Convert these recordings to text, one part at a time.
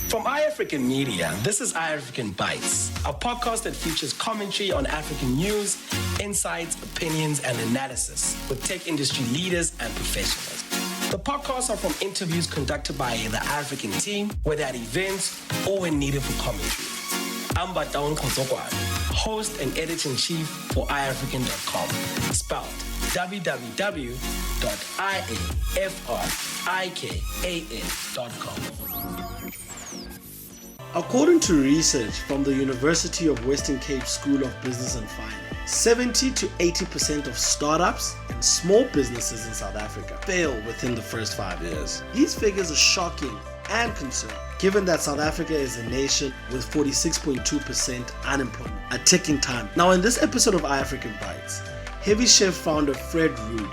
From iAfrikan Media, this is iAfrikan BYTES, a podcast that features commentary on African news, insights, opinions, and analysis with tech industry leaders and professionals. The podcasts are from interviews conducted by the iAfrikan team, whether at events or when needed for commentary. I'm Bataon Khosokwane, host and editor-in-chief for iAfrikan.com, spelled www.iafrikan.com. According to research from the University of Western Cape School of Business and Finance, 70 to 80% of startups and small businesses in South Africa fail within the first 5 years. These figures are shocking and concerning, given that South Africa is a nation with 46.2% unemployment, a ticking time. Now, in this episode of iAfrikan BYTES, Heavy Chef founder Fred Roed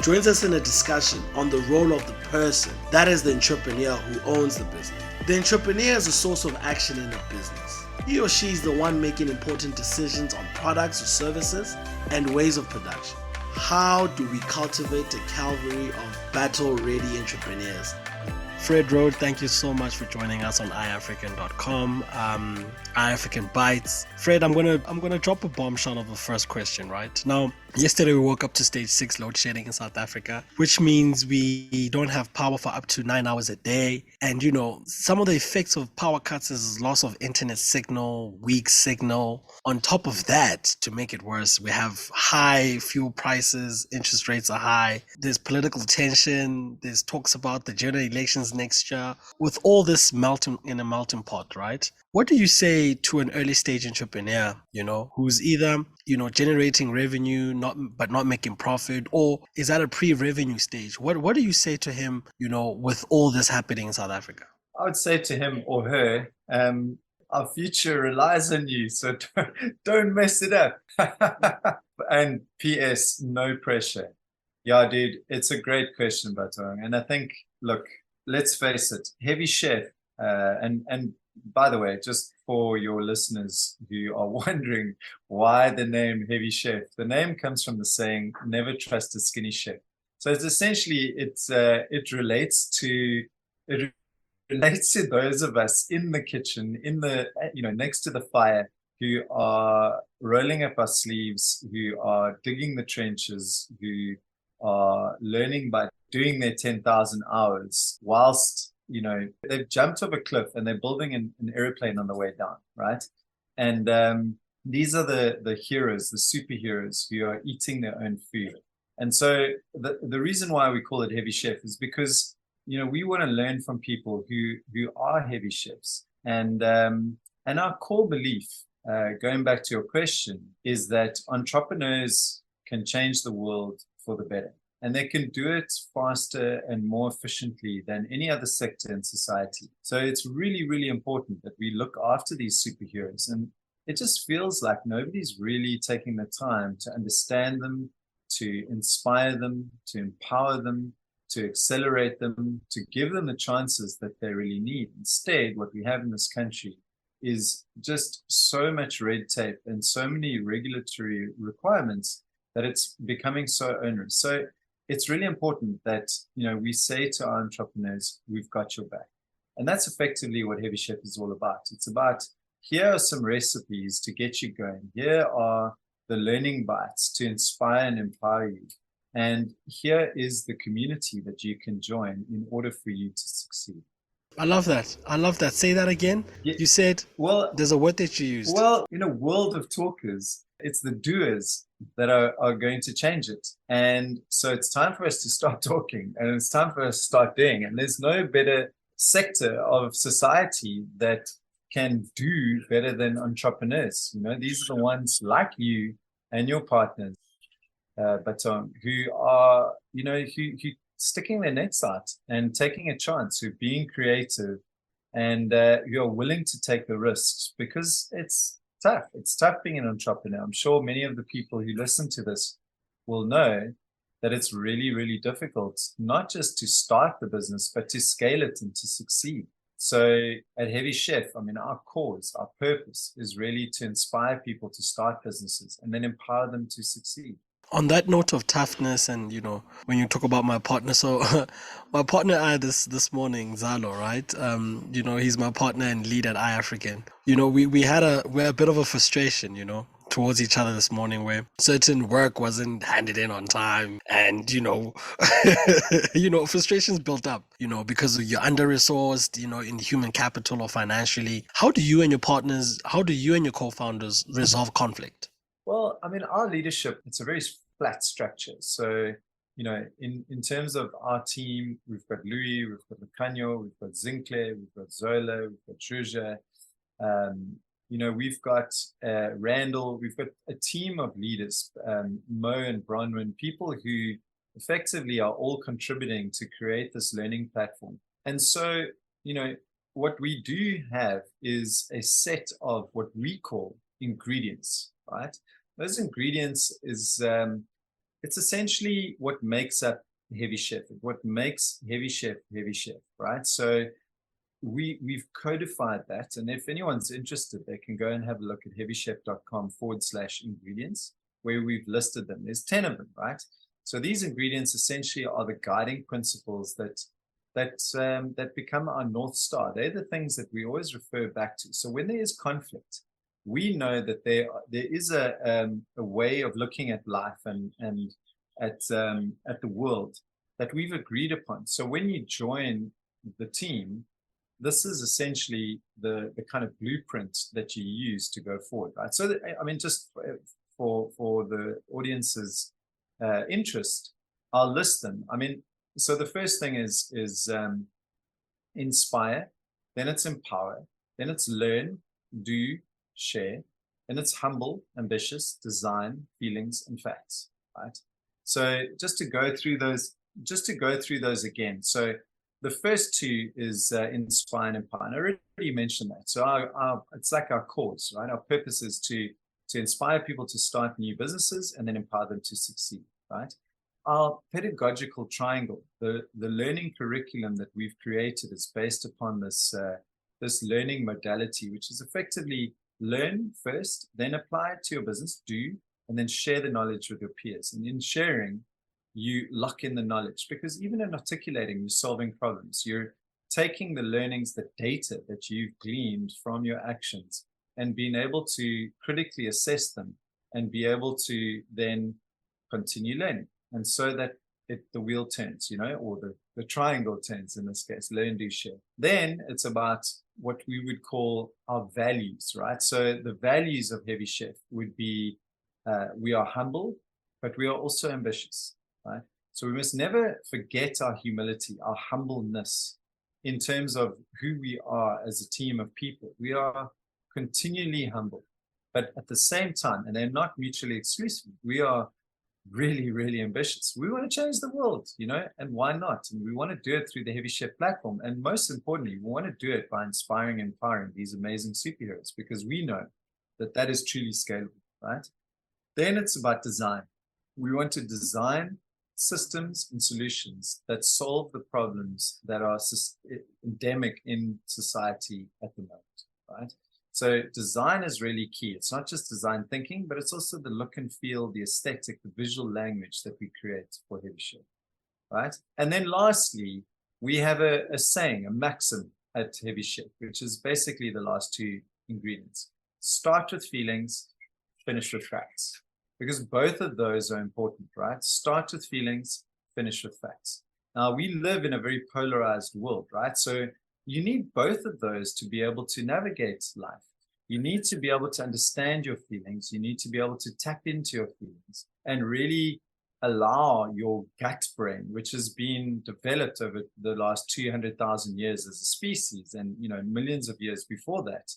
joins us in a discussion on the role of the person, that is the entrepreneur who owns the business. The entrepreneur is a source of action in a business. He or she is the one making important decisions on products or services and ways of production. How do we cultivate a cavalry of battle-ready entrepreneurs? Fred Roed, thank you so much for joining us on iAfrikan.com, iAfrikan BYTES. Fred, I'm gonna drop a bombshell of the first question, right? Now, yesterday we woke up to stage 6 load shedding in South Africa, which means we don't have power for up to 9 hours a day. And you know, some of the effects of power cuts is loss of internet signal, weak signal. On top of that, to make it worse, we have high fuel prices, interest rates are high, there's political tension, there's talks about the general elections next year. With all this melting in a melting pot, right? What do you say to an early stage entrepreneur, who's either, generating revenue, but not making profit, or is at a pre-revenue stage? What do you say to him, with all this happening in South Africa? I would say to him or her, our future relies on you, so don't mess it up. And P.S., no pressure. Yeah, dude, it's a great question, Batong. And I think, look, let's face it, Heavy Chef, and by the way, just for your listeners who are wondering why the name Heavy Chef, the name comes from the saying, never trust a skinny chef. So it's essentially, it relates to those of us in the kitchen, next to the fire, who are rolling up our sleeves, who are digging the trenches, who are learning by doing their 10,000 hours whilst, they've jumped off a cliff and they're building an airplane on the way down, right? And these are the heroes, the superheroes who are eating their own food. And so the reason why we call it Heavy Chef is because, we want to learn from people who are heavy chefs. And our core belief, going back to your question, is that entrepreneurs can change the world for the better. And they can do it faster and more efficiently than any other sector in society. So it's really, really important that we look after these superheroes. And it just feels like nobody's really taking the time to understand them, to inspire them, to empower them, to accelerate them, to give them the chances that they really need. Instead, what we have in this country is just so much red tape and so many regulatory requirements that it's becoming so onerous. So it's really important that, we say to our entrepreneurs, we've got your back. And that's effectively what Heavy Chef is all about. It's about, here are some recipes to get you going. Here are the learning bites to inspire and empower you. And here is the community that you can join in order for you to succeed. I love that. Say that again. Yeah. You said, well, there's a word that you used. Well, in a world of talkers, it's the doers that are going to change it. And so it's time for us to start talking, and it's time for us to start doing. And there's no better sector of society that can do better than entrepreneurs. These are the ones like you and your partners, who are, who sticking their necks out and taking a chance, who are being creative, and who are willing to take the risks, because it's tough. It's tough being an entrepreneur. I'm sure many of the people who listen to this will know that it's really, really difficult, not just to start the business, but to scale it and to succeed. So at Heavy Chef, our cause, our purpose is really to inspire people to start businesses and then empower them to succeed. On that note of toughness, and when you talk about my partner, so my partner and I this morning, Zalo, right? He's my partner and lead at iAfrikan. We had a bit of a frustration, towards each other this morning, where certain work wasn't handed in on time, and frustrations built up, because you're under resourced, in human capital or financially. How do you and your co-founders resolve conflict? Well, I mean, our leadership, it's a very flat structure. So, in terms of our team, we've got Louis, we've got Lucanio, we've got Zinkle, we've got Zola, we've got Juja, we've got Randall, we've got a team of leaders, Mo and Bronwyn, people who effectively are all contributing to create this learning platform. And so, what we do have is a set of what we call ingredients, right? Those ingredients is, it's essentially what makes up Heavy Chef, what makes Heavy Chef, right? So we've codified that. And if anyone's interested, they can go and have a look at heavychef.com/ingredients, where we've listed them. There's 10 of them, right? So these ingredients essentially are the guiding principles that become our North Star. They're the things that we always refer back to. So when there is conflict, we know that there is a way of looking at life and at the world that we've agreed upon. So when you join the team, this is essentially the kind of blueprint that you use to go forward, right? So I mean, just for the audience's interest, I'll list them. I mean, so the first thing is inspire, then it's empower, then it's learn, do, share, and it's humble, ambitious, design, feelings, and facts, right? So just to go through those again. So the first two is inspire and empower. And I already mentioned that. So it's like our cause, right? Our purpose is to inspire people to start new businesses and then empower them to succeed, right? Our pedagogical triangle, the learning curriculum that we've created is based upon this learning modality, which is effectively learn first, then apply it to your business, do, and then share the knowledge with your peers. And in sharing, you lock in the knowledge, because even in articulating, you're solving problems. You're taking the learnings, the data that you've gleaned from your actions, and being able to critically assess them and be able to then continue learning. And so that the wheel turns, or the triangle turns in this case, learn, do, share. Then it's about what we would call our values, right? So the values of Heavy Chef would be, we are humble, but we are also ambitious, right? So we must never forget our humility, our humbleness in terms of who we are as a team of people. We are continually humble, but at the same time, and they're not mutually exclusive, we are really, really ambitious. We want to change the world, and why not? And we want to do it through the Heavy Chef platform. And most importantly, we want to do it by inspiring and empowering these amazing superheroes, because we know that is truly scalable, right? Then it's about design. We want to design systems and solutions that solve the problems that are endemic in society at the moment, right? So design is really key. It's not just design thinking, but it's also the look and feel, the aesthetic, the visual language that we create for Heavy Chef, right? And then lastly, we have a saying, a maxim at Heavy Chef, which is basically the last two ingredients. Start with feelings, finish with facts. Because both of those are important, right? Start with feelings, finish with facts. Now, we live in a very polarized world, right? So you need both of those to be able to navigate life. You need to be able to understand your feelings. You need to be able to tap into your feelings and really allow your gut brain, which has been developed over the last 200,000 years as a species, and millions of years before that,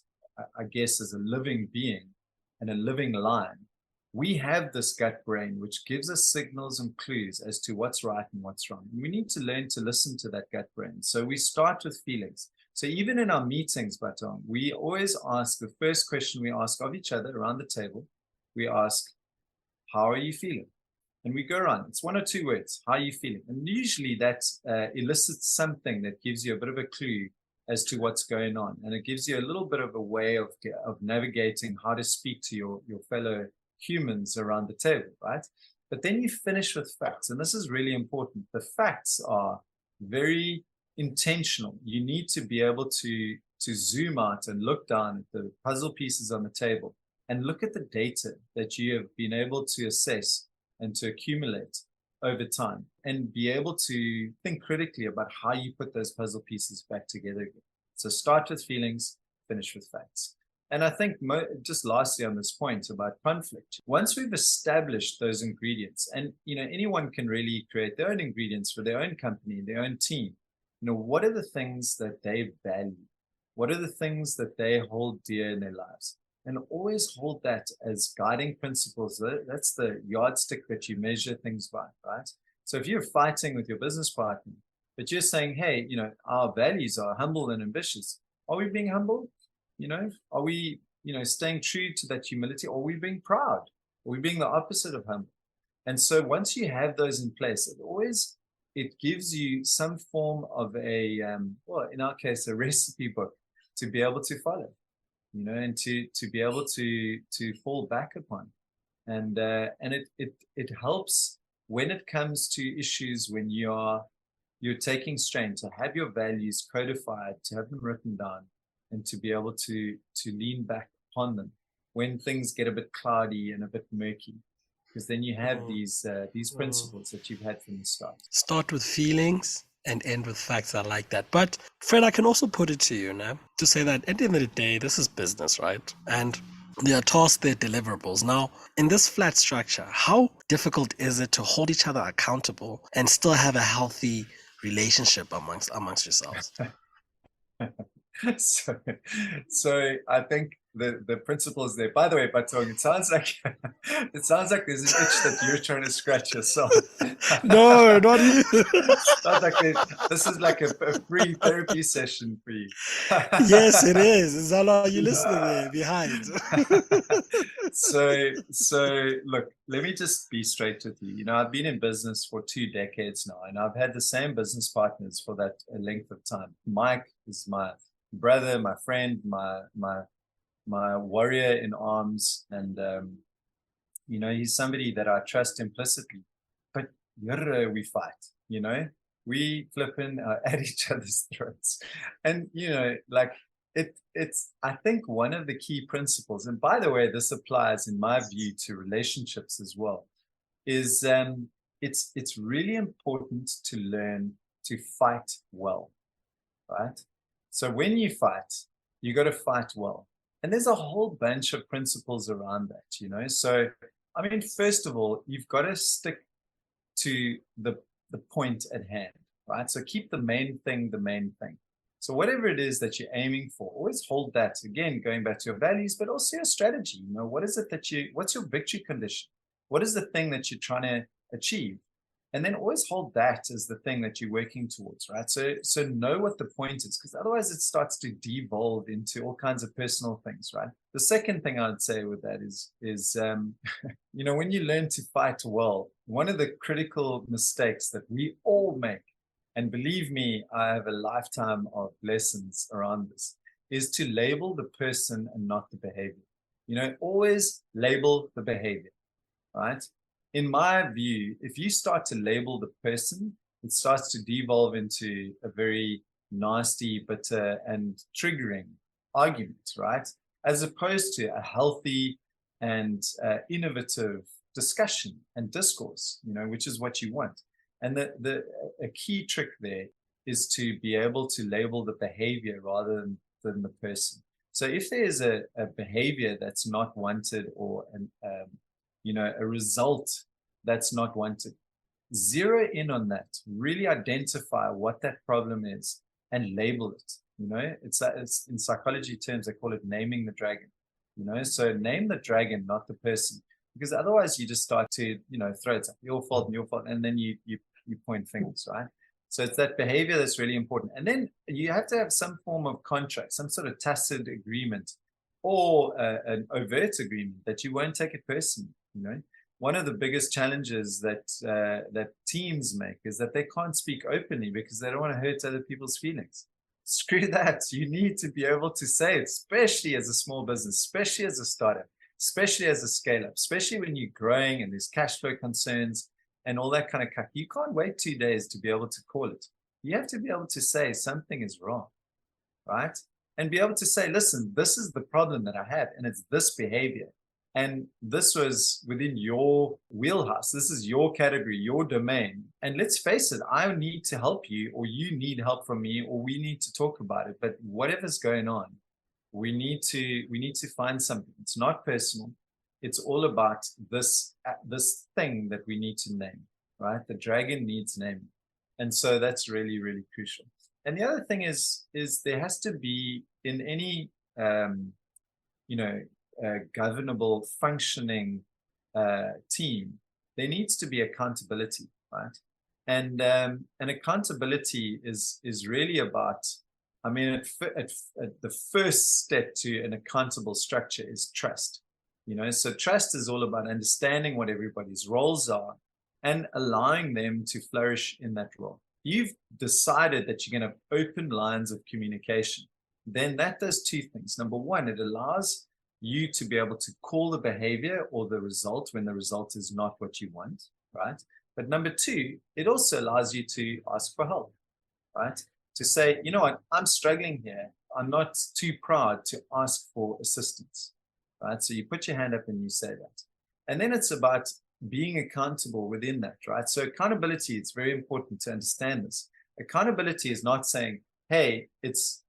I guess, as a living being and a living line. We have this gut brain, which gives us signals and clues as to what's right and what's wrong. We need to learn to listen to that gut brain. So we start with feelings. So even in our meetings, Baton, we always ask, the first question we ask of each other around the table, we ask, how are you feeling? And we go around, it's one or two words, how are you feeling? And usually that elicits something that gives you a bit of a clue as to what's going on. And it gives you a little bit of a way of navigating how to speak to your fellow humans around the table, right? But then you finish with facts. And this is really important. The facts are very intentional. You need to be able to zoom out and look down at the puzzle pieces on the table and look at the data that you have been able to assess and to accumulate over time, and be able to think critically about how you put those puzzle pieces back together again. So start with feelings, finish with facts. And I think just lastly on this point about conflict, once we've established those ingredients, and anyone can really create their own ingredients for their own company, their own team. What are the things that they value? What are the things that they hold dear in their lives? And always hold that as guiding principles. That's the yardstick that you measure things by, right? So if you're fighting with your business partner, but you're saying, hey, our values are humble and ambitious. Are we being humble? Are we, staying true to that humility? Or are we being proud? Are we being the opposite of humble? And so once you have those in place, it gives you some form of a, in our case, a recipe book to be able to follow. And to be able to fall back upon, and it helps when it comes to issues when you're taking strain, to have your values codified, to have them written down, and to be able to lean back upon them when things get a bit cloudy and a bit murky, because then you have these principles that you've had from the start. Start with feelings and end with facts. I like that. But Fred, I can also put it to you now to say that at the end of the day, this is business, right? And there are tasks, there are deliverables. Now, in this flat structure, how difficult is it to hold each other accountable and still have a healthy relationship amongst yourselves? So I think the principles there. By the way, Batong, it sounds like there's an itch that you're trying to scratch yourself. No, not you. Sounds like this is like a free therapy session for you. Yes, it is. Zala, are you listening there behind? So look, let me just be straight with you. I've been in business for 2 decades now, and I've had the same business partners for that length of time. Mike is my brother, my friend, my warrior in arms, and he's somebody that I trust implicitly. But we fight, we flipping at each other's throats, and it's I think one of the key principles, and by the way, this applies in my view to relationships as well, is it's really important to learn to fight well, right? So when you fight, you got to fight well. And there's a whole bunch of principles around that, So, I mean, first of all, you've got to stick to the point at hand, right? So keep the main thing the main thing. So whatever it is that you're aiming for, always hold that, again, going back to your values, but also your strategy. What is it what's your victory condition? What is the thing that you're trying to achieve? And then always hold that as the thing that you're working towards, right? So know what the point is, because otherwise it starts to devolve into all kinds of personal things, right? The second thing I'd say with that is when you learn to fight well, one of the critical mistakes that we all make, and believe me, I have a lifetime of lessons around this, is to label the person and not the behavior. Always label the behavior, right? In my view, if you start to label the person, it starts to devolve into a very nasty, bitter, and triggering argument, right? As opposed to a healthy and innovative discussion and discourse, which is what you want. And a key trick there is to be able to label the behavior rather than the person. So if there's a behavior that's not wanted, or a result that's not wanted, zero in on that, really identify what that problem is and label it. It's in psychology terms, they call it naming the dragon. So name the dragon, not the person, because otherwise you just start to throw it, your fault, and then you point fingers, right? So it's that behavior that's really important. And then you have to have some form of contract, some sort of tacit agreement, or an overt agreement that you won't take it personally. One of the biggest challenges that teams make is that they can't speak openly because they don't want to hurt other people's feelings. Screw that. You need to be able to say it, especially as a small business, especially as a startup, especially as a scale up, especially when you're growing and there's cash flow concerns and all that kind of stuff. You can't wait 2 days to be able to call it. You have to be able to say something is wrong, right? And be able to say, listen, this is the problem that I have, and it's this behavior. And this was within your wheelhouse. This is your category, your domain. And let's face it, I need to help you, or you need help from me, or we need to talk about it. But whatever's going on, we need to find something. It's not personal. It's all about this thing that we need to name, right? The dragon needs naming. And so that's really, really crucial. And the other thing is there has to be in any, governable, functioning team, there needs to be accountability, right? And accountability is really about, I mean, at the first step to an accountable structure is trust. So trust is all about understanding what everybody's roles are and allowing them to flourish in that role. You've decided that you're going to have open lines of communication. Then that does two things. Number one, it allows you to be able to call the behavior or the result when the result is not what you want, right? But number two, it also allows you to ask for help, right? To say, you know what, I'm struggling here. I'm not too proud to ask for assistance, right? So you put your hand up and you say that. And then it's about being accountable within that, right? So accountability, it's very important to understand this. Accountability is not saying, hey, it's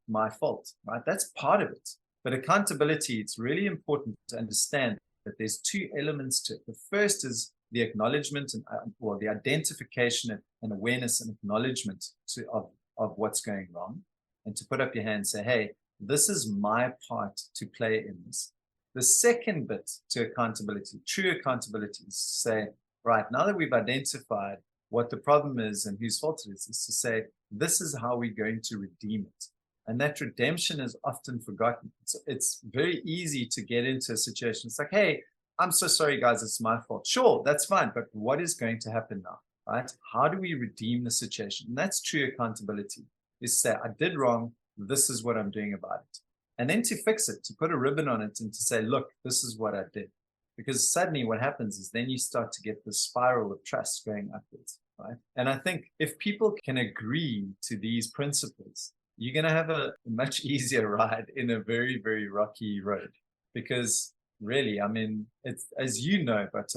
my fault, right? That's part of it. But accountability, it's really important to understand that there's two elements to it. The first is the acknowledgement or the identification and awareness and acknowledgement of what's going wrong, and to put up your hand and say, hey, this is my part to play in this. The second bit to accountability, true accountability, is to say, right, now that we've identified what the problem is and whose fault it is to say, this is how we're going to redeem it. And that redemption is often forgotten. It's very easy to get into a situation. It's like, hey, I'm so sorry, guys, it's my fault. Sure, that's fine. But what is going to happen now, right? How do we redeem the situation? And that's true accountability, is to say, I did wrong. This is what I'm doing about it. And then to fix it, to put a ribbon on it and to say, look, this is what I did. Because suddenly what happens is then you start to get the spiral of trust going upwards, right? And I think if people can agree to these principles, you're going to have a much easier ride in a very, very rocky road. Because really, I mean, it's, as you know, but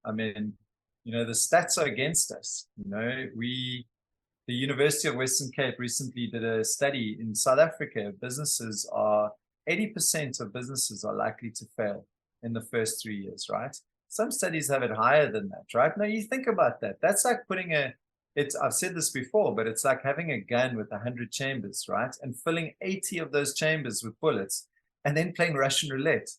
I mean, the stats are against us. The University of Western Cape recently did a study in South Africa. 80% of businesses are likely to fail in the first 3 years, right? Some studies have it higher than that, right? Now you think about that. That's like putting I've said this before, but it's like having a gun with 100 chambers, right? And filling 80 of those chambers with bullets and then playing Russian roulette,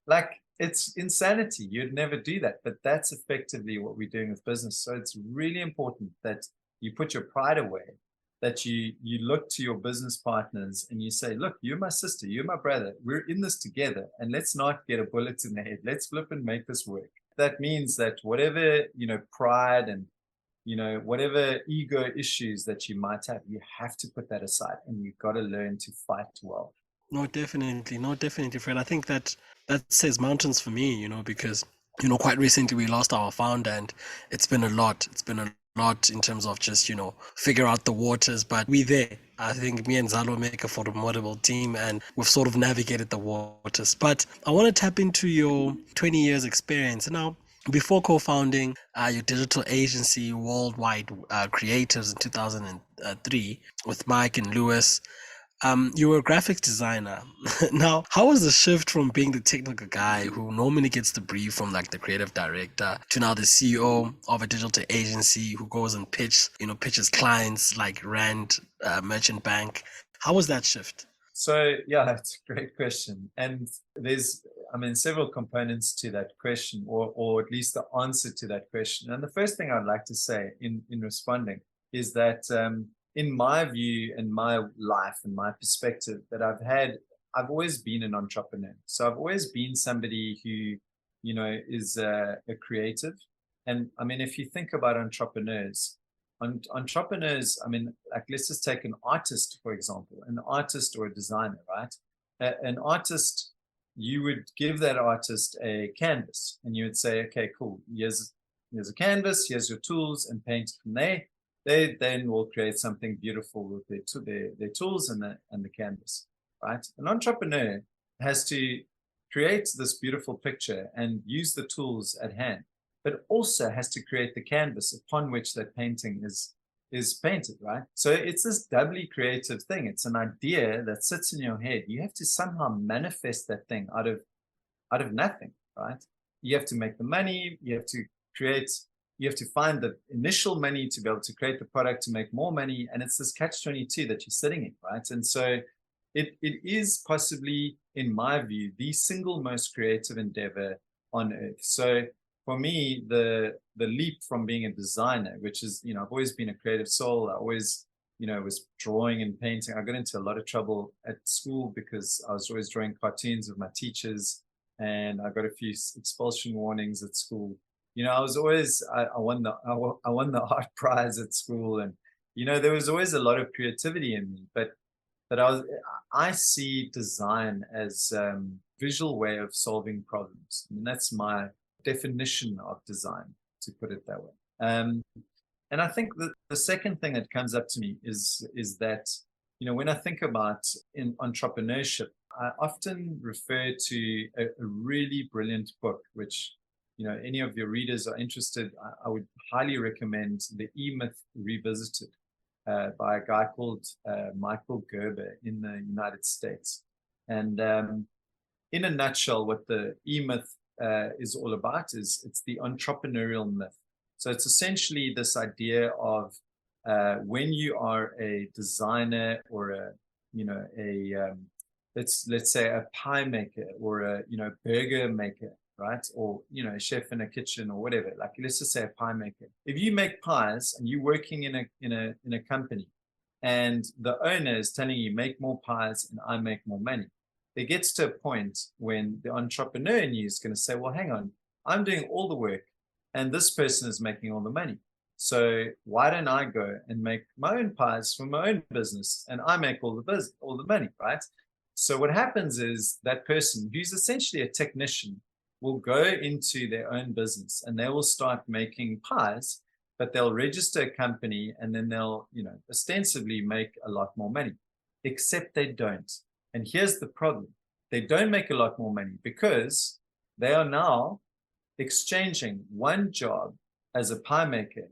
like it's insanity. You'd never do that, but that's effectively what we're doing with business. So it's really important that you put your pride away, that you look to your business partners and you say, look, you're my sister, you're my brother, we're in this together, and let's not get a bullet in the head. Let's flip and make this work. That means that whatever, pride and, whatever ego issues that you might have, you have to put that aside and you've got to learn to fight well. No, definitely, Fred. I think that says mountains for me, because, quite recently we lost our founder, and it's been a lot. It's been a lot in terms of just, figure out the waters, but we there. I think me and Zalo make a formidable team, and we've sort of navigated the waters. But I want to tap into your 20 years experience. Now, before co-founding your digital agency, Worldwide Creatives, in 2003 with Mike and Lewis, you were a graphics designer. Now, how was the shift from being the technical guy who normally gets the brief from like the creative director to now the CEO of a digital agency who goes and pitches clients like Rand Merchant Bank? How was that shift? So, yeah, that's a great question. And there's, several components to that question, or at least the answer to that question. And the first thing I'd like to say in responding is that in my view and my life and my perspective that I've always been an entrepreneur. So I've always been somebody who, is a creative. And if you think about entrepreneurs, like let's just take an artist, for example, an artist or a designer, right? An artist you would give that artist a canvas and you would say, okay, cool, here's a canvas, here's your tools, and paint from there. They then will create something beautiful with their tools and the canvas, right? An entrepreneur has to create this beautiful picture and use the tools at hand, but also has to create the canvas upon which that painting is painted, right? So it's this doubly creative thing. It's an idea that sits in your head. You have to somehow manifest that thing out of nothing, right? You have to make the money, you have to find the initial money to be able to create the product, to make more money. And it's this catch-22 that you're sitting in, right? And so it is possibly, in my view, the single most creative endeavor on earth. So for me, the leap from being a designer, which is, I've always been a creative soul. I always, was drawing and painting. I got into a lot of trouble at school because I was always drawing cartoons with my teachers, and I got a few expulsion warnings at school. I was always, I won the art prize at school, and there was always a lot of creativity in me. But I see design as a visual way of solving problems. I mean, that's my definition of design, to put it that way. And I think that the second thing that comes up to me is that, when I think about in entrepreneurship, I often refer to a really brilliant book, which, any of your readers are interested, I would highly recommend The E-Myth Revisited by a guy called Michael Gerber in the United States. And in a nutshell, what the E-Myth is all about is it's the entrepreneurial myth. So it's essentially this idea of when you are a designer or let's say a pie maker or a burger maker, right? Or a chef in a kitchen or whatever. Like, let's just say a pie maker. If you make pies and you're working in a company, and the owner is telling you make more pies and I make more money, it gets to a point when the entrepreneur in you is going to say, well, hang on, I'm doing all the work and this person is making all the money. So why don't I go and make my own pies for my own business and I make all the money, right? So what happens is that person, who's essentially a technician, will go into their own business and they will start making pies, but they'll register a company and then they'll, ostensibly make a lot more money, except they don't. And here's the problem. They don't make a lot more money because they are now exchanging one job as a pie maker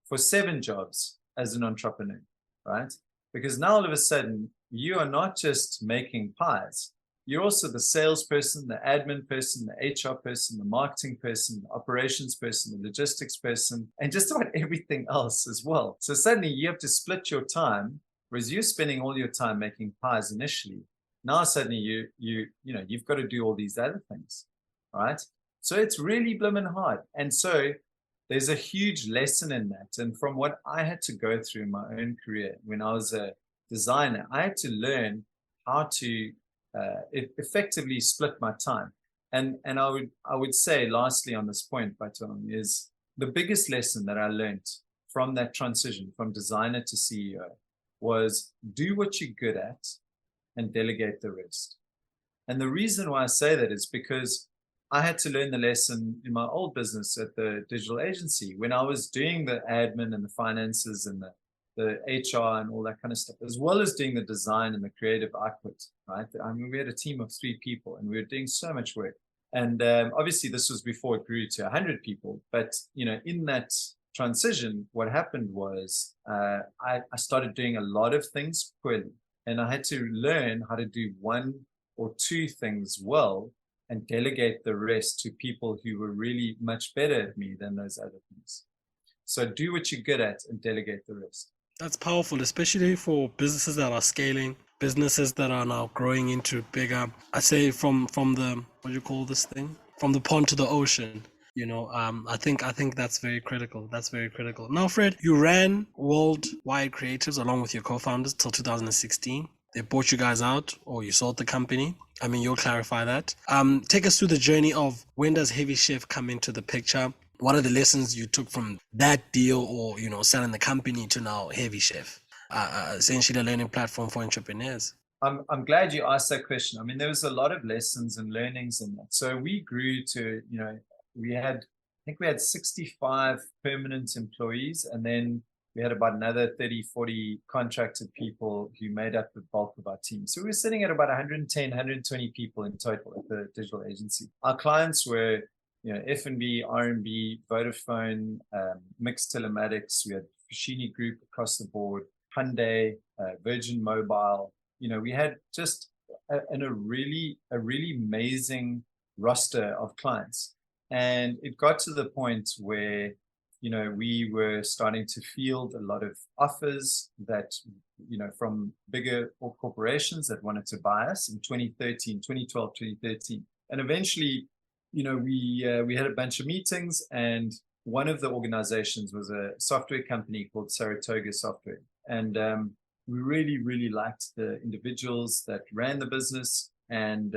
for 7 jobs as an entrepreneur, right? Because now all of a sudden, you are not just making pies. You're also the salesperson, the admin person, the HR person, the marketing person, the operations person, the logistics person, and just about everything else as well. So suddenly you have to split your time, whereas you're spending all your time making pies initially. Now suddenly you've got to do all these other things, right? So it's really blooming hard. And so there's a huge lesson in that. And from what I had to go through in my own career when I was a designer, I had to learn how to effectively split my time. And I would say, lastly on this point, Baton, is the biggest lesson that I learned from that transition from designer to CEO was do what you're good at and delegate the rest. And the reason why I say that is because I had to learn the lesson in my old business at the digital agency when I was doing the admin and the finances and the HR and all that kind of stuff, as well as doing the design and the creative output, right? I mean, we had a team of 3 people and we were doing so much work. And obviously this was before it grew to 100 people. But, in that transition, what happened was I started doing a lot of things poorly. And I had to learn how to do 1 or 2 things well and delegate the rest to people who were really much better at me than those other things. So do what you're good at and delegate the rest. That's powerful, especially for businesses that are scaling, businesses that are now growing into bigger. I say from the, what do you call this thing? From the pond to the ocean. I think that's very critical. That's very critical. Now, Fred, you ran Worldwide Creatives along with your co-founders till 2016. They bought you guys out, or you sold the company. I mean, you'll clarify that. Take us through the journey of when does Heavy Chef come into the picture? What are the lessons you took from that deal or, selling the company to now Heavy Chef? Essentially a learning platform for entrepreneurs. I'm glad you asked that question. I mean, there was a lot of lessons and learnings in that. So we grew to, I think we had 65 permanent employees, and then we had about another 30, 40 contracted people who made up the bulk of our team. So we were sitting at about 110, 120 people in total at the digital agency. Our clients were, F&B, R&B, Vodafone, Mixed Telematics. We had Fushini Group across the board, Hyundai, Virgin Mobile. We had just a really amazing roster of clients. And it got to the point where, we were starting to field a lot of offers that, from bigger corporations that wanted to buy us in 2012, 2013. And eventually, we had a bunch of meetings, and one of the organizations was a software company called Saratoga Software. And we really liked the individuals that ran the business, and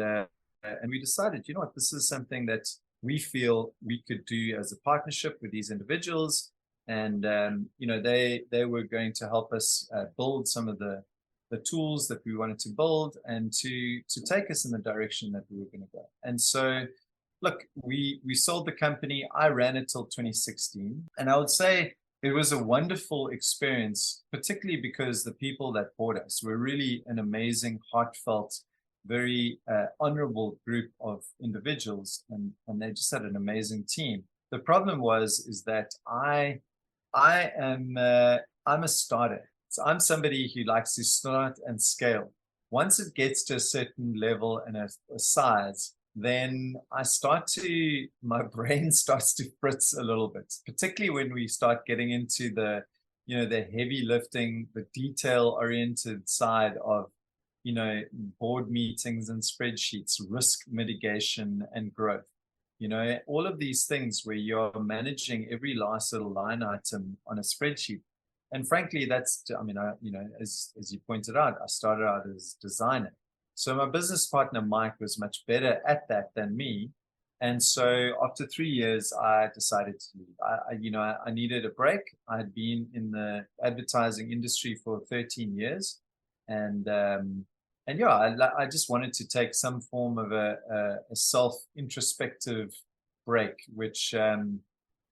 we decided, what, this is something that we feel we could do as a partnership with these individuals, and they were going to help us build some of the tools that we wanted to build, and to take us in the direction that we were going to go. And so, look, we sold the company. I ran it till 2016, and I would say it was a wonderful experience, particularly because the people that bought us were really an amazing, heartfelt, very honorable group of individuals, and they just had an amazing team. The problem is that I'm a starter. So I'm somebody who likes to start and scale. Once it gets to a certain level and a size, then my brain starts to fritz a little bit, particularly when we start getting into the heavy lifting, the detail-oriented side of, board meetings and spreadsheets, risk mitigation and growth. All of these things where you're managing every last little line item on a spreadsheet. And frankly, as you pointed out, I started out as a designer. So my business partner, Mike, was much better at that than me. And so after 3 years, I decided to leave. I needed a break. I had been in the advertising industry for 13 years. I just wanted to take some form of a self-introspective break, which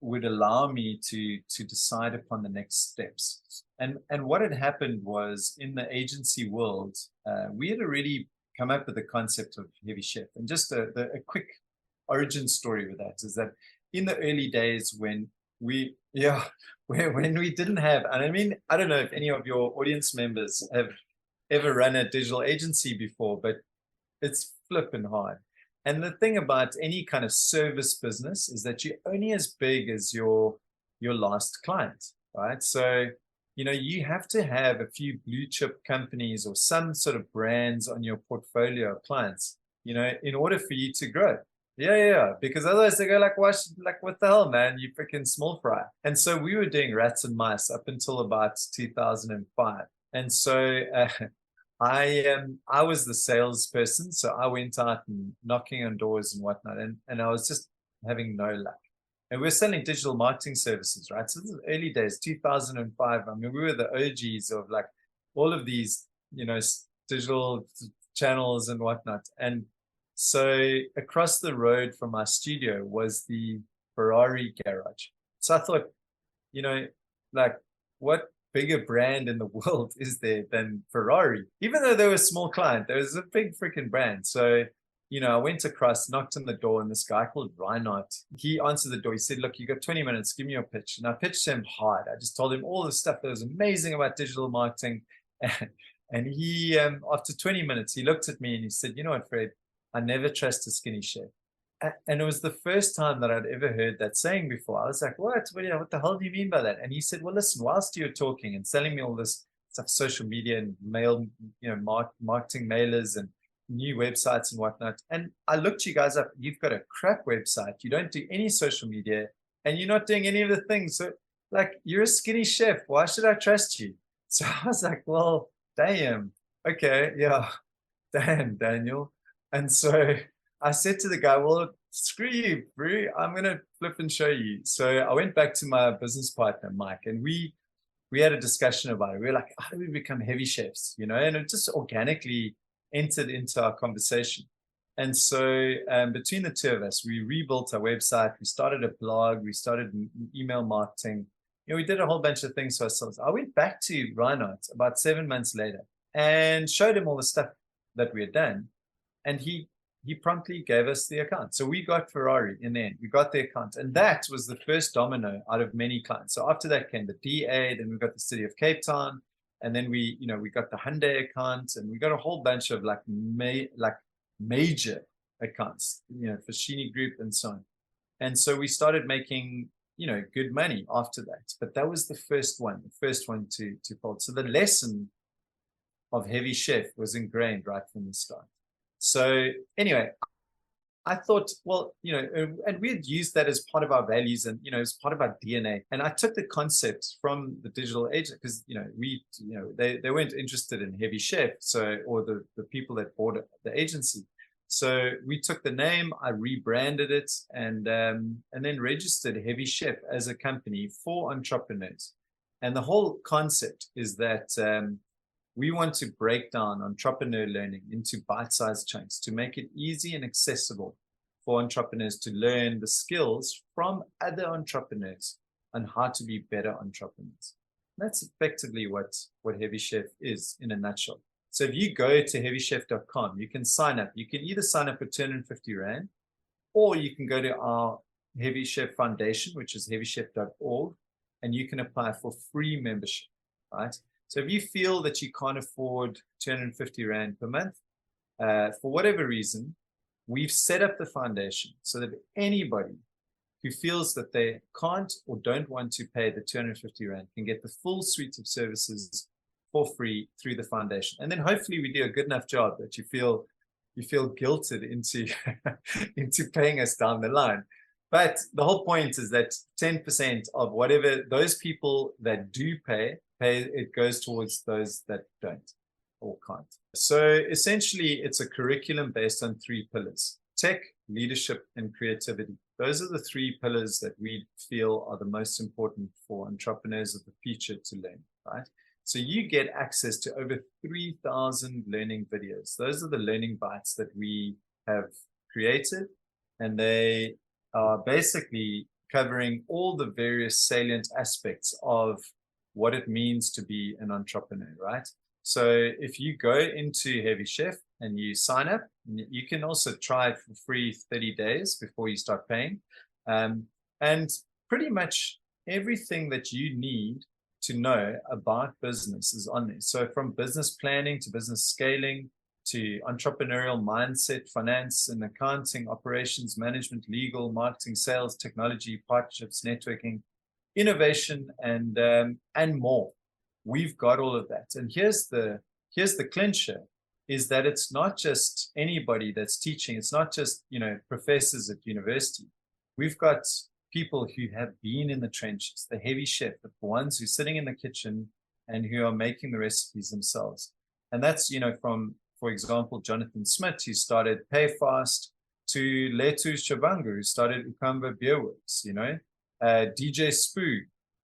would allow me to decide upon the next steps. And what had happened was, in the agency world, we had already come up with the concept of Heavy Chef. And just a quick origin story with that is that in the early days when we didn't have, and I mean, I don't know if any of your audience members have ever run a digital agency before, but it's flipping hard. And the thing about any kind of service business is that you're only as big as your last client, right? So, you have to have a few blue chip companies or some sort of brands on your portfolio of clients, in order for you to grow. Yeah. Because otherwise they go what the hell, man? You freaking small fry. And so we were doing rats and mice up until about 2005. And so I was the salesperson. So I went out and knocking on doors and whatnot. And I was just having no luck. And we're selling digital marketing services, right? So this is early days, 2005. I mean, we were the OGs of all of these, digital channels and whatnot. And so across the road from our studio was the Ferrari garage. So I thought, what bigger brand in the world is there than Ferrari? Even though they were a small client, there was a big freaking brand. So, I went across, knocked on the door, and this guy called Reinhardt, he answered the door. He said, look, you got 20 minutes, give me your pitch. And I pitched him hard. I just told him all the stuff that was amazing about digital marketing. And he, after 20 minutes, he looked at me and he said, you know what, Fred, I never trust a skinny chef. And it was the first time that I'd ever heard that saying before. I was like, what the hell do you mean by that? And he said, well, listen, whilst you're talking and selling me all this stuff, social media and mail, marketing mailers and new websites and whatnot. And I looked you guys up. You've got a crap website. You don't do any social media and you're not doing any of the things. So you're a skinny chef. Why should I trust you? So I was like, well, damn. Okay. Yeah. Damn, Daniel. And so I said to the guy, well, screw you, bro. I'm going to flip and show you. So I went back to my business partner, Mike, and we we had a discussion about it. We were like, how do we become heavy chefs? You know, and it just organically entered into our conversation. And so between the two of us, we rebuilt our website, we started a blog, we started email marketing. You know, we did a whole bunch of things for ourselves. I went back to Reinhardt about 7 months later and showed him all the stuff that we had done. And he promptly gave us the account. So we got Ferrari in the end. We got the account. And that was the first domino out of many clients. So after that came the DA, then we got the City of Cape Town. And then we got the Hyundai account, and we got a whole bunch of major accounts, you know, Fashini Group and so on. And so we started making, you know, good money after that. But that was the first one to fold. So the lesson of Heavy Chef was ingrained right from the start. So anyway, I thought, well, you know, and we had used that as part of our values and, you know, as part of our DNA. And I took the concept from the digital agent because, you know, they weren't interested in Heavy Chef, or the people that bought the agency. So we took the name, I rebranded it, and then registered Heavy Chef as a company for entrepreneurs. And the whole concept is that we want to break down entrepreneur learning into bite-sized chunks to make it easy and accessible for entrepreneurs to learn the skills from other entrepreneurs on how to be better entrepreneurs. That's effectively what Heavy Chef is in a nutshell. So if you go to heavychef.com, you can sign up. You can either sign up for 250 Rand, or you can go to our Heavy Chef Foundation, which is heavychef.org, and you can apply for free membership, right? So if you feel that you can't afford 250 Rand per month, for whatever reason, we've set up the foundation so that anybody who feels that they can't or don't want to pay the 250 Rand can get the full suite of services for free through the foundation. And then hopefully we do a good enough job that you feel guilted into paying us down the line. But the whole point is that 10% of whatever those people that do pay, it goes towards those that don't or can't. So essentially, it's a curriculum based on 3 pillars: tech, leadership, and creativity. Those are the 3 pillars that we feel are the most important for entrepreneurs of the future to learn, right? So you get access to over 3,000 learning videos. Those are the learning bites that we have created, and they are basically covering all the various salient aspects of what it means to be an entrepreneur, right? So if you go into Heavy Chef and you sign up, you can also try it for free 30 days before you start paying. And pretty much everything that you need to know about business is on there. So from business planning to business scaling to entrepreneurial mindset, finance and accounting, operations, management, legal, marketing, sales, technology, partnerships, networking, innovation, and more. We've got all of that. And here's the clincher, is that it's not just anybody that's teaching. It's not just, you know, professors at university. We've got people who have been in the trenches, the heavy chef, the ones who are sitting in the kitchen and who are making the recipes themselves. And that's, you know, from, for example, Jonathan Smith, who started Payfast, to Letu Shabangu, who started Ukamba Beer Works, you know, DJ Spoo,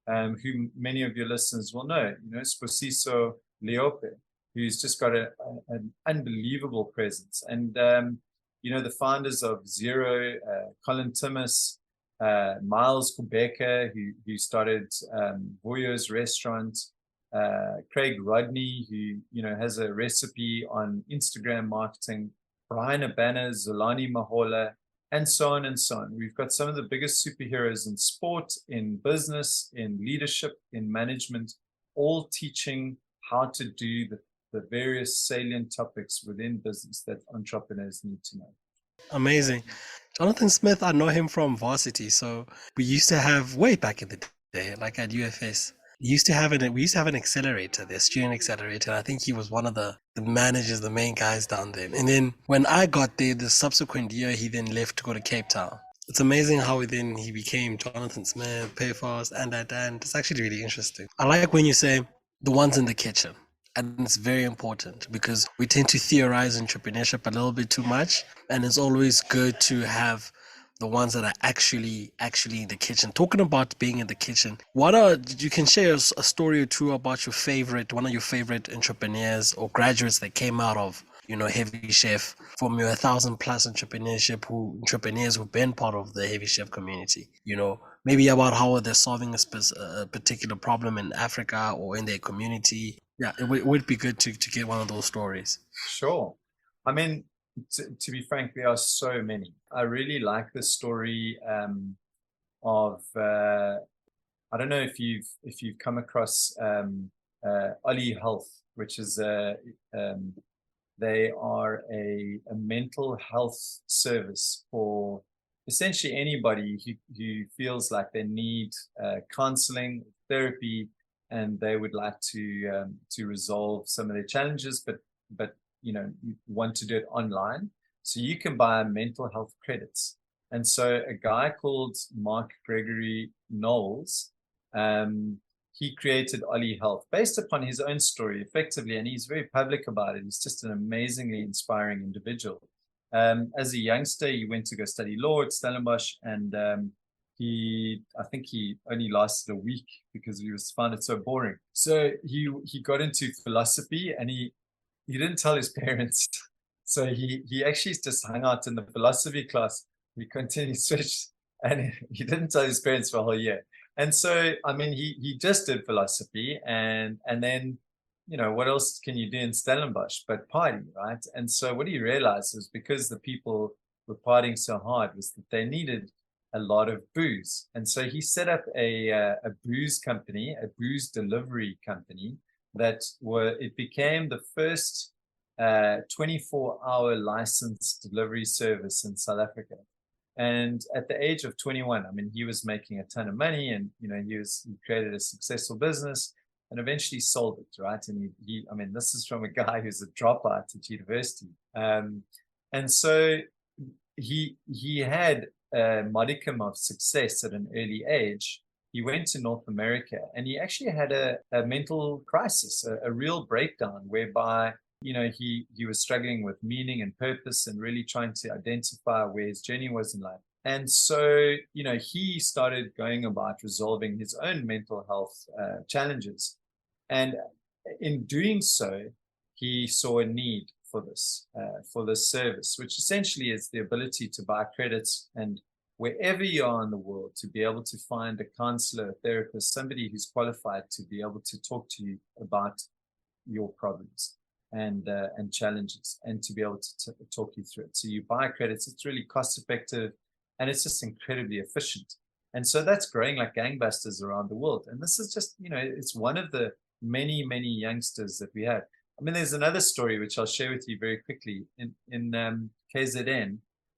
who many of your listeners will know, you know, Sposiso Leope, who's just got an unbelievable presence. And, you know, the founders of Zero, Colin Timmis, Miles Kubeka, who started Voyo's restaurant, Craig Rodney, who, you know, has a recipe on Instagram marketing, Brian Abana, Zolani Mahola, and so on and so on. We've got some of the biggest superheroes in sport, in business, in leadership, in management, all teaching how to do the various salient topics within business that entrepreneurs need to know. Amazing. Jonathan Smith, I know him from varsity. So we used to have, way back in the day, like at UFS, we used to have an accelerator, the student accelerator. I think he was one of the managers, the main guys down there. And then when I got there, the subsequent year, he then left to go to Cape Town. It's amazing how he became Jonathan Smith, Payfast, and it's actually really interesting. I like when you say the ones in the kitchen. And it's very important because we tend to theorize entrepreneurship a little bit too much. And it's always good to have the ones that are actually in the kitchen. Talking about being in the kitchen, you can share a story or two about one of your favorite entrepreneurs or graduates that came out of, Heavy Chef, from your 1,000+ entrepreneurs who've been part of the Heavy Chef community, maybe about how they're solving a particular problem in Africa or in their community. Yeah, it would be good to get one of those stories. Sure. I mean, to be frank, there are so many. I really like the story of I don't know if you've come across Oli Health, which is they are a mental health service for essentially anybody who feels like they need counseling, therapy, and they would like to resolve some of their challenges, but you want to do it online. So you can buy mental health credits. And so a guy called Mark Gregory Knowles, he created Oli Health based upon his own story effectively, and he's very public about it. He's just an amazingly inspiring individual. As a youngster, he went to go study law at Stellenbosch, and I think he only lasted a week because he found it so boring. So he got into philosophy, and he didn't tell his parents. So he actually just hung out in the philosophy class. He continued switched, and he didn't tell his parents for a whole year. And so, I mean, he just did philosophy, and then, what else can you do in Stellenbosch but party, right? And so what he realized was, because the people were partying so hard, was that they needed a lot of booze. And so he set up a booze company, a booze delivery company, it became the first 24-hour licensed delivery service in South Africa. And at the age of 21, I mean, he was making a ton of money, and he created a successful business and eventually sold it, right? And I mean, this is from a guy who's a dropout at university, and so he had a modicum of success at an early age. He went to North America, and he actually had a mental crisis, a real breakdown, whereby he was struggling with meaning and purpose, and really trying to identify where his journey was in life. And so, he started going about resolving his own mental health challenges. And in doing so, he saw a need for this service, which essentially is the ability to buy credits, and wherever you are in the world, to be able to find a counselor, a therapist, somebody who's qualified to be able to talk to you about your problems and challenges, and to be able to talk you through it. So you buy credits. It's really cost effective, and it's just incredibly efficient. And so that's growing like gangbusters around the world. And this is just, it's one of the many, many youngsters that we have. I mean, there's another story which I'll share with you very quickly. In KZN,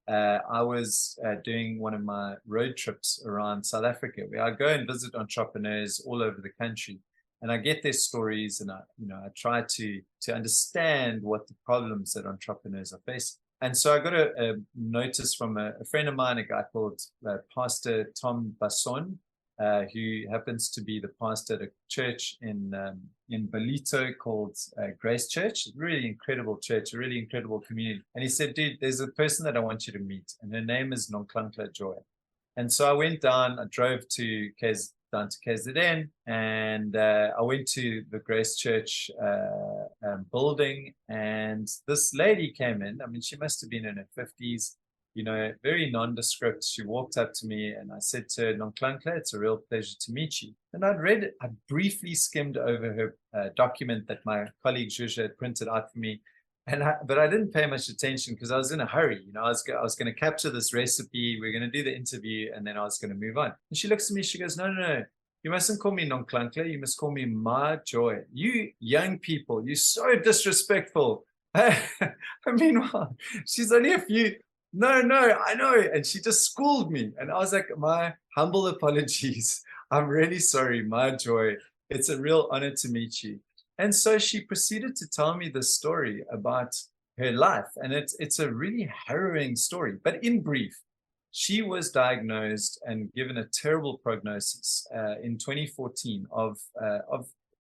I was doing one of my road trips around South Africa, where I go and visit entrepreneurs all over the country. And I get their stories, and I try to understand what the problems that entrepreneurs are facing. And so I got a notice from a friend of mine, a guy called Pastor Tom Basson, who happens to be the pastor at a church in Ballito called Grace Church. Really incredible church, a really incredible community. And he said, dude, there's a person that I want you to meet, and her name is Nonklankla Joy. And so I went down, I drove down to KZN, and I went to the Grace Church building, and this lady came in. I mean, she must have been in her 50s, very nondescript. She walked up to me, and I said to her, Nonklankla, it's a real pleasure to meet you. And I briefly skimmed over her document that my colleague Juja had printed out for me. But I didn't pay much attention because I was in a hurry. I was going to capture this recipe. We're going to do the interview, and then I was going to move on. And she looks at me. She goes, no. You mustn't call me Nonklankla. You must call me Ma Joy. You young people, you're so disrespectful. I mean, she's only a few. No, I know. And she just schooled me. And I was like, my humble apologies. I'm really sorry, Ma Joy. It's a real honor to meet you. And so she proceeded to tell me this story about her life. And it's a really harrowing story. But in brief, she was diagnosed and given a terrible prognosis in 2014 of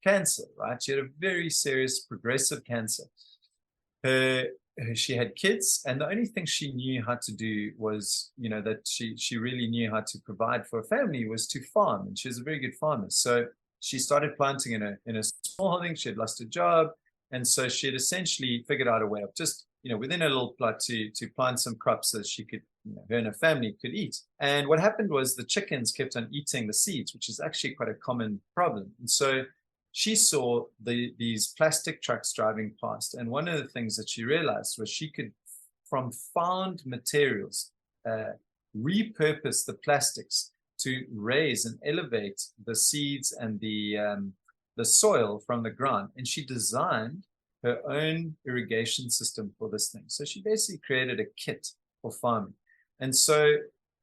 cancer, right? She had a very serious progressive cancer. Her she had kids, and the only thing she knew how to do was, that she really knew how to provide for a family was to farm, and she was a very good farmer. So she started planting in a small holding. She had lost her job, and so she had essentially figured out a way of just, within a little plot to plant some crops so she could, her and her family could eat. And what happened was the chickens kept on eating the seeds, which is actually quite a common problem. And so she saw these plastic trucks driving past. And one of the things that she realized was she could, from found materials, repurpose the plastics to raise and elevate the seeds and the soil from the ground. And she designed her own irrigation system for this thing. So she basically created a kit for farming. And so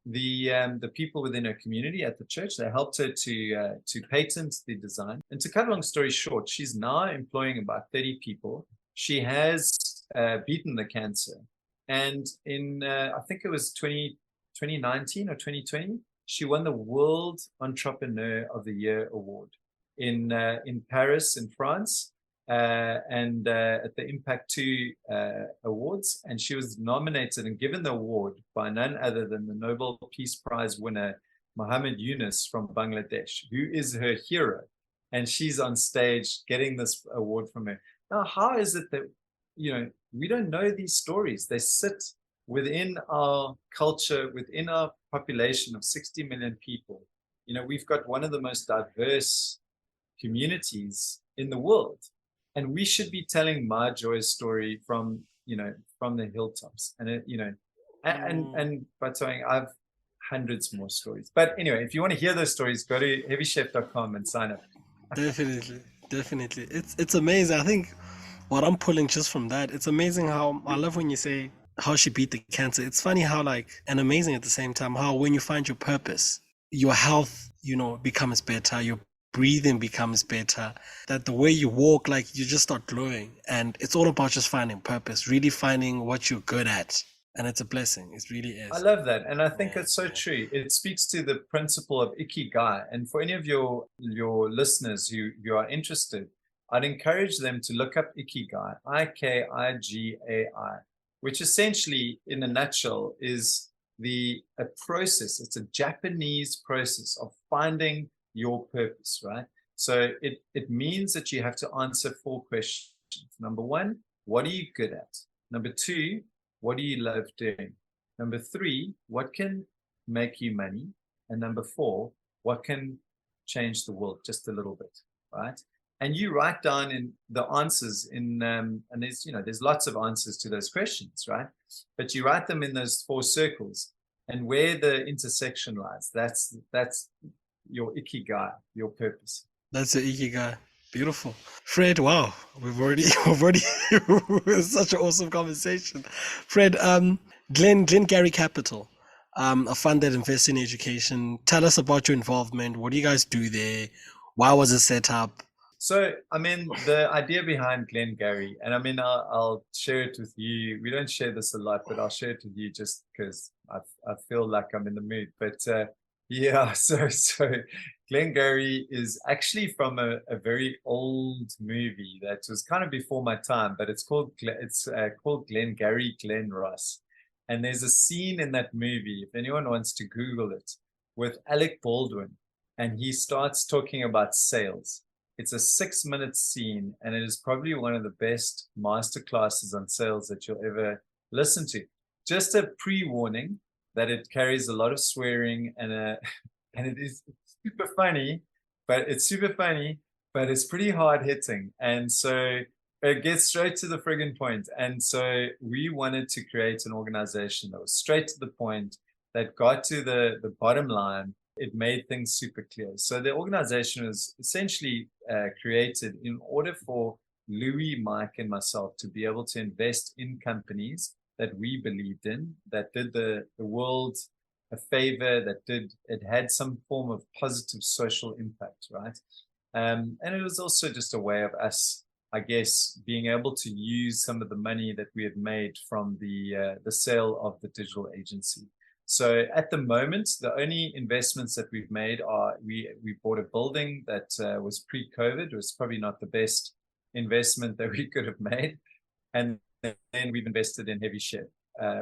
the people within her community at the church, they helped her to patent the design. And to cut a long story short, she's now employing about 30 people. She has beaten the cancer. And in, I think it was 2019 or 2020, she won the World Entrepreneur of the Year award in Paris, in France. And at the Impact 2 Awards, and she was nominated and given the award by none other than the Nobel Peace Prize winner Muhammad Yunus from Bangladesh, who is her hero, and she's on stage getting this award from her. Now, how is it that we don't know these stories? They sit within our culture, within our population of 60 million people. We've got one of the most diverse communities in the world. And we should be telling my joy story from the hilltops. And and by saying I've hundreds more stories. But anyway, if you want to hear those stories, go to heavychef.com and sign up. Definitely. It's amazing. I think what I'm pulling just from that, it's amazing how, I love when you say how she beat the cancer. It's funny how and amazing at the same time, how when you find your purpose, your health, becomes better, your breathing becomes better, that the way you walk, you just start glowing. And it's all about just finding purpose, really finding what you're good at. And it's a blessing. It really is. I love that. And I think it's so true. It speaks to the principle of ikigai. And for any of your listeners who are interested, I'd encourage them to look up ikigai, Ikigai, which essentially, in a nutshell, is a process. It's a Japanese process of finding your purpose, right? So it means that you have to answer 4 questions. Number 1, what are you good at? Number 2, what do you love doing? Number 3, what can make you money? And number 4, what can change the world just a little bit, right? And you write down in the answers and there's lots of answers to those questions, right? But you write them in those 4 circles, and where the intersection lies, that's your ikigai, your purpose. That's the ikigai. Beautiful. Fred, wow, we've already it's such an awesome conversation. Fred, Glen Gary Capital, a fund that invests in education. Tell us about your involvement. What do you guys do there? Why was it set up? So, the idea behind Glen Gary, and I'll share it with you. We don't share this a lot, but I'll share it with you just because I feel like I'm in the mood. But yeah, so Glen Gary is actually from a very old movie that was kind of before my time, but it's called Glen Gary, Glen Ross. And there's a scene in that movie, if anyone wants to Google it, with Alec Baldwin, and he starts talking about sales. It's a 6-minute scene, and it is probably one of the best masterclasses on sales that you'll ever listen to. Just a pre-warning that it carries a lot of swearing and it is super funny, but it's pretty hard hitting. And so it gets straight to the friggin' point. And so we wanted to create an organization that was straight to the point, that got to the bottom line. It made things super clear. So the organization was essentially created in order for Louis, Mike, and myself to be able to invest in companies that we believed in, that did the world a favor, it had some form of positive social impact, right? And it was also just a way of us, I guess, being able to use some of the money that we had made from the sale of the digital agency. So at the moment, the only investments that we've made are we bought a building that was pre-COVID. It was probably not the best investment that we could have made. And then we've invested in Heavy Chef.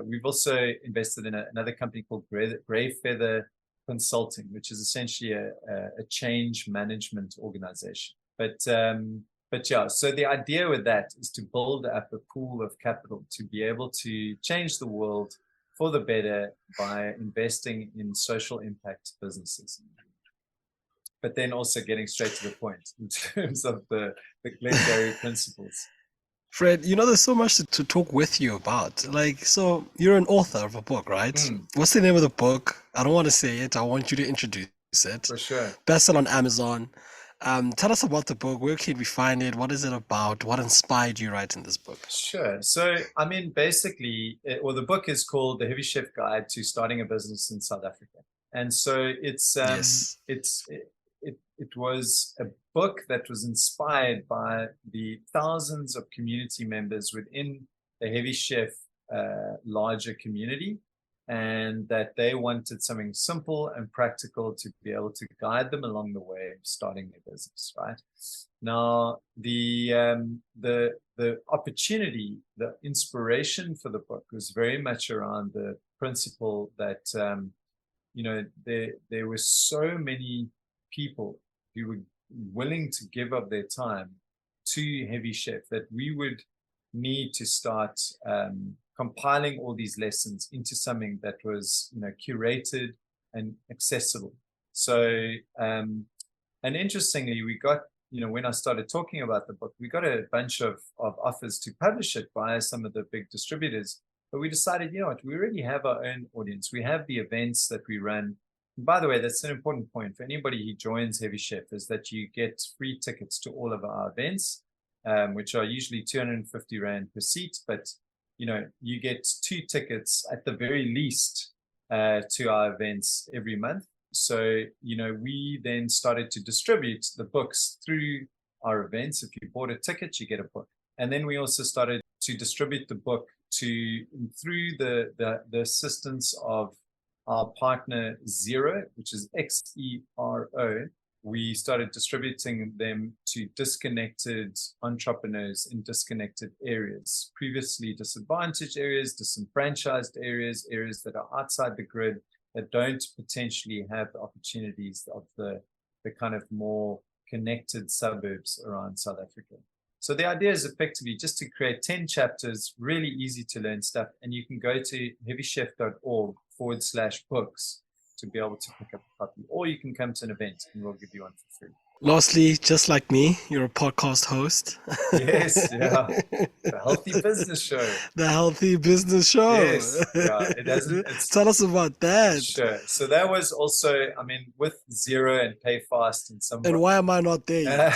We've also invested in another company called Grey Feather Consulting, which is essentially a change management organization. But yeah, so the idea with that is to build up a pool of capital to be able to change the world for the better by investing in social impact businesses. But then also getting straight to the point in terms of the Glengarry principles. Fred, there's so much to talk with you about. Like, so you're an author of a book, right? What's the name of the book? I don't want to say it. I want you to introduce it. For sure. Bestseller on Amazon. Tell us about the book. Where can we find it? What is it about? What inspired you writing this book? Sure. So, I mean, basically, the book is called The Heavy Chef Guide to Starting a Business in South Africa. And so it's it was a book that was inspired by the thousands of community members within the Heavy Chef larger community, and that they wanted something simple and practical to be able to guide them along the way of starting their business, right? Now, the opportunity, the inspiration for the book was very much around the principle that, there were so many people who were willing to give up their time to Heavy Chef that we would need to start compiling all these lessons into something that was, curated and accessible. So, and interestingly, we got, when I started talking about the book, we got a bunch of offers to publish it via some of the big distributors. But we decided, we already have our own audience. We have the events that we run. And by the way, that's an important point for anybody who joins Heavy Chef, is that you get free tickets to all of our events, which are usually 250 Rand per seat. But, you get 2 tickets at the very least to our events every month. So, we then started to distribute the books through our events. If you bought a ticket, you get a book. And then we also started to distribute the book through the assistance of our partner Xero, which is Xero. We started distributing them to disconnected entrepreneurs in disconnected areas, previously disadvantaged areas, disenfranchised areas, areas that are outside the grid, that don't potentially have the opportunities of the kind of more connected suburbs around South Africa. So the idea is effectively just to create 10 chapters, really easy to learn stuff. And you can go to heavychef.org/books to be able to pick up a copy. Or you can come to an event and we'll give you one for free. Lastly, just like me, you're a podcast host. Yes, yeah. The Healthy Business Show. The Healthy Business Show. Yes, yeah. Tell us about that. Sure. So that was also, with Xero and PayFast and some. And why am I not there? Why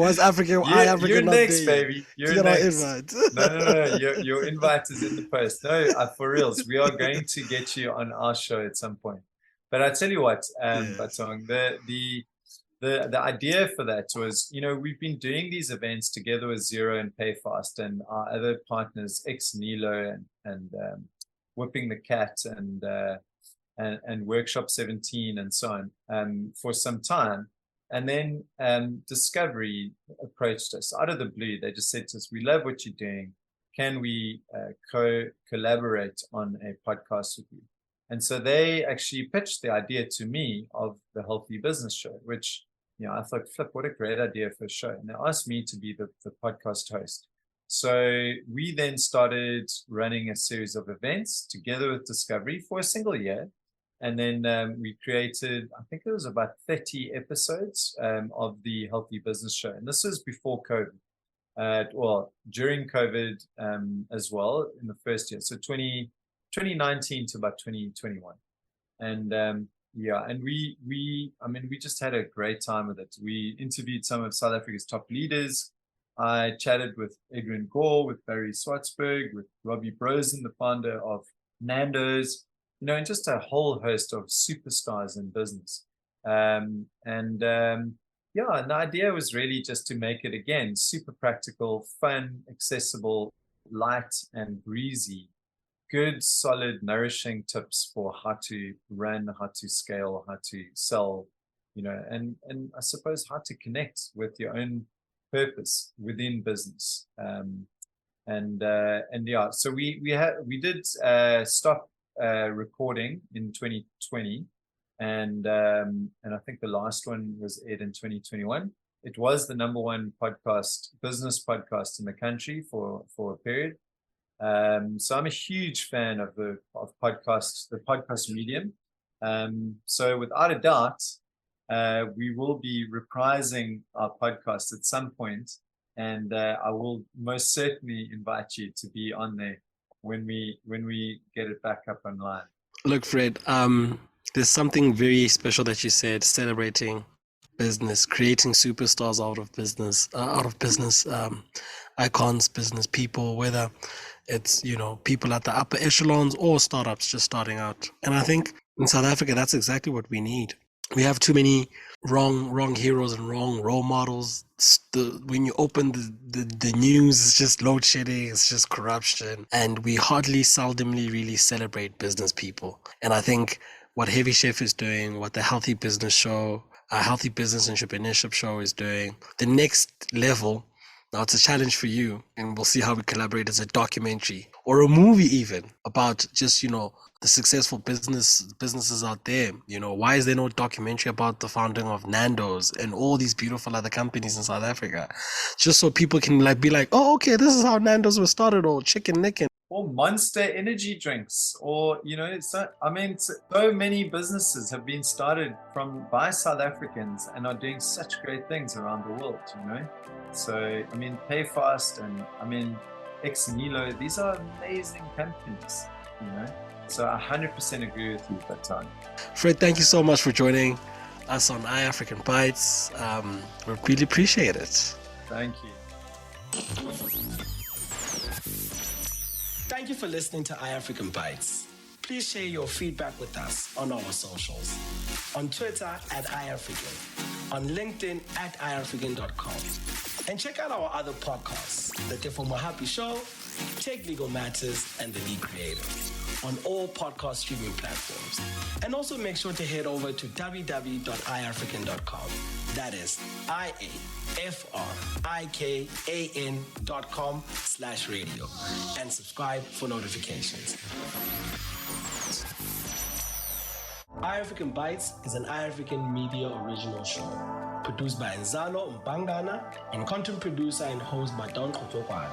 is iAfrikan you're not next, there? Baby. You're next. Invite. No. Your invite is in the post. No, for reals. We are going to get you on our show at some point. But I tell you what, Batong, the idea for that was, we've been doing these events together with Xero and PayFast and our other partners, Nilo and Whipping the Cat and Workshop 17 and so on, for some time. And then Discovery approached us out of the blue. They just said to us, "We love what you're doing. Can we collaborate on a podcast with you?" And so they actually pitched the idea to me of the Healthy Business Show, which, I thought, flip, what a great idea for a show. And they asked me to be the podcast host. So we then started running a series of events together with Discovery for a single year. And then we created, I think it was about 30 episodes of the Healthy Business Show. And this was before COVID. During COVID as well in the first year. So 2019 to about 2021. And and we just had a great time with it. We interviewed some of South Africa's top leaders. I chatted with Adrian Gore, with Barry Swartzberg, with Robbie Brosen, the founder of Nando's, and just a whole host of superstars in business. And the idea was really just to make it, again, super practical, fun, accessible, light and breezy. Good, solid, nourishing tips for how to run, how to scale, how to sell, and I suppose how to connect with your own purpose within business. And yeah, so we did stop recording in 2020, and I think the last one was aired in 2021. It was the #1 business podcast in the country for a period. So I'm a huge fan of the podcast medium. So without a doubt, we will be reprising our podcast at some point, and I will most certainly invite you to be on there when we get it back up online. Look, Fred, there's something very special that you said, celebrating business, creating superstars out of business, icons, business people, whether it's, people at the upper echelons or startups just starting out. And I think in South Africa, that's exactly what we need. We have too many wrong heroes and wrong role models. When you open the news, it's just load shedding, it's just corruption, and we seldomly really celebrate business people. And I think what Heavy Chef is doing, what the Healthy Business Show, Healthy Business Entrepreneurship Show is doing, the next level. Now it's a challenge for you, and we'll see how we collaborate as a documentary or a movie even about just, the successful businesses out there. Why is there no documentary about the founding of Nando's and all these beautiful other companies in South Africa? Just so people can be like, oh, okay, this is how Nando's was started, or Chicken Nicken. Or Monster energy drinks, or so many businesses have been started by South Africans and are doing such great things around the world. So Payfast and Ex Nilo, these are amazing companies. So I 100% agree with you at that time. Fred, thank you so much for joining us on iAfrikan Bites. We really appreciate it. Thank you. Thank you for listening to iAfrikan Bites. Please share your feedback with us on our socials. On Twitter @iAfrikan, on LinkedIn @iAfrikan.com. And check out our other podcasts, The Tefo Mohapi Show, Take Legal Matters, and The Lead Creative on all podcast streaming platforms. And also make sure to head over to www.iafrikan.com. That is iafrikan.com/radio, and subscribe for notifications. iAfrikan Bites is an iAfrikan media original show, produced by Nzano Mbangana and content producer and host by Don Kotokwane.